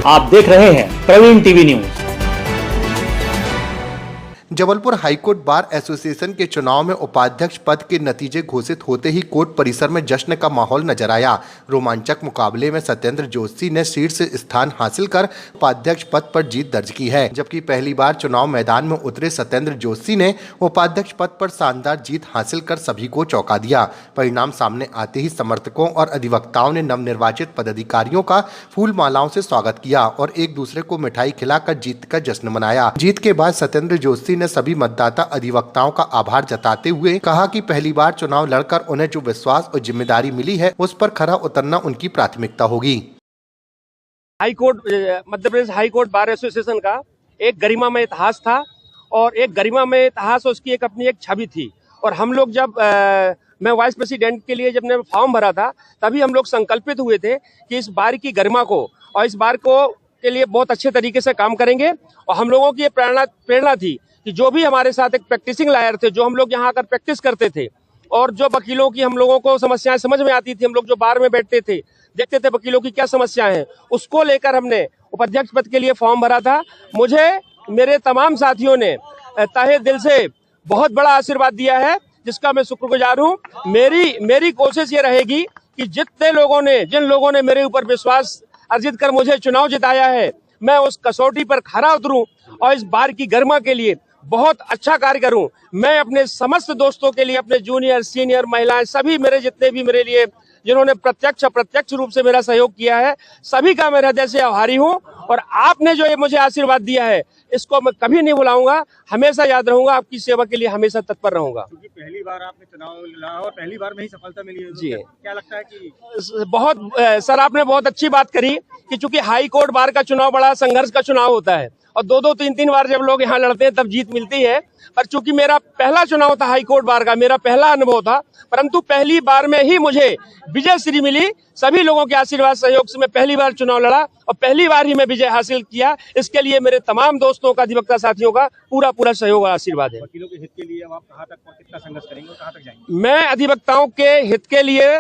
आप देख रहे हैं Praveen TV news. Jabalpur high court bar association के चुनाव में उपाध्यक्ष पद के नतीजे घोषित होते ही कोर्ट परिसर में जश्न का माहौल नजर आया। रोमांचक मुकाबले में सत्येंद्र जोशी ने शीर्ष स्थान हासिल कर उपाध्यक्ष पद पर जीत दर्ज की है, जबकि पहली बार चुनाव मैदान में उतरे सत्येंद्र जोशी ने उपाध्यक्ष पद पर शानदार जीत हासिल कर सभी को चौंका दिया। परिणाम सामने आते ही समर्थकों और अधिवक्ताओं ने नवनिर्वाचित पदाधिकारियों का फूल मालाओं से स्वागत किया और एक दूसरे को मिठाई खिलाकर जीत का जश्न मनाया। जीत के बाद सत्येंद्र जोशी ने सभी मतदाता अधिवक्ताओं का आभार जताते हुए कहा कि पहली बार चुनाव लड़कर उन्हें जो विश्वास और जिम्मेदारी मिली है उस पर खरा उतरना उनकी प्राथमिकता होगी। High court Madhya Pradesh high court bar association का एक गरिमामय इतिहास था और एक गरिमामय इतिहास उसकी एक अपनी एक छवि थी। और हम लोग जब मैं वाइस प्रेसिडेंट के लिए जब ने फॉर्म भरा था तभी हम लोग संकल्पित हुए थे कि इस बार की गरिमा को और इस बार को के लिए बहुत अच्छे तरीके से काम करेंगे। और हम लोगों की ये प्रेरणा थी कि जो भी हमारे साथ एक प्रैक्टिसिंग लॉयर थे, जो हम लोग यहाँ आकर प्रैक्टिस करते थे और जो वकीलों की हम लोगों को समस्याएं समझ में आती थी, हम लोग जो बार में बैठते थे देखते थे वकीलों की क्या समस्याएं हैं, उसको लेकर हमने उपाध्यक्ष पद के लिए फॉर्म भरा था। मुझे मेरे तमाम साथियों ने तहे दिल से बहुत बड़ा आशीर्वाद दिया है, जिसका मैं शुक्रगुजार हूँ। मेरी कोशिश ये रहेगी कि जिन लोगों ने मेरे ऊपर विश्वास अर्जित कर मुझे चुनाव जिताया है, मैं उस कसौटी पर खरा उतरूं और इस बार की गरिमा के लिए बहुत अच्छा कार्य करूं। मैं अपने समस्त दोस्तों के लिए, अपने जूनियर सीनियर महिलाएं सभी मेरे जितने भी मेरे लिए जिन्होंने प्रत्यक्ष अप्रत्यक्ष रूप से मेरा सहयोग किया है, सभी का मैं हृदय से आभारी हूं। और आपने जो ये मुझे आशीर्वाद दिया है इसको मैं कभी नहीं भुलाऊंगा, हमेशा याद रहूंगा, आपकी सेवा के लिए हमेशा तत्पर रहूंगा। क्योंकि पहली बार आपने चुनाव लड़ा और पहली बार में ही सफलता मिली है, जी क्या लगता है कि बहुत सर आपने बहुत अच्छी बात करी कि चूंकि हाई कोर्ट बार का चुनाव बड़ा संघर्ष का चुनाव होता है और दो तीन बार जब लोग यहाँ लड़ते हैं तब जीत मिलती है। पर चूंकि मेरा पहला चुनाव था हाई कोर्ट बार का, मेरा पहला अनुभव था, परंतु पहली बार में ही मुझे विजय श्री मिली। सभी लोगों के आशीर्वाद सहयोग से मैं पहली बार चुनाव लड़ा और पहली बार ही मैं विजय हासिल किया। इसके लिए मेरे तमाम दोस्तों का, अधिवक्ता साथियों का पूरा सहयोग और आशीर्वाद है। वकीलों के हित के लिए अब आप कहाँ तक और कितना संघर्ष करेंगे और कहाँ तक जाएंगे? मैं अधिवक्ताओं के हित के लिए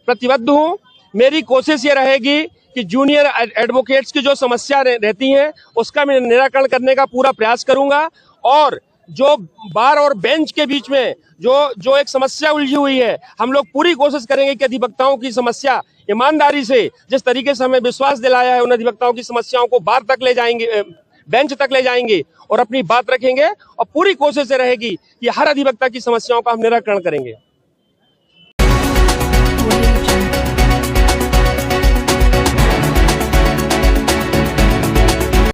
प्रतिबद्ध हूँ। मेरी कोशिश ये रहेगी कि जूनियर एडवोकेट्स की जो समस्या रहती हैं उसका मैं निराकरण करने का पूरा प्रयास करूंगा। और जो बार और बेंच के बीच में जो एक समस्या उलझी हुई है, हम लोग पूरी कोशिश करेंगे कि अधिवक्ताओं की समस्या ईमानदारी से, जिस तरीके से हमें विश्वास दिलाया है, उन अधिवक्ताओं की समस्याओं को बार तक ले जाएंगे, बेंच तक ले जाएंगे और अपनी बात रखेंगे। और पूरी कोशिश रहेगी कि हर अधिवक्ता की समस्याओं का हम निराकरण करेंगे।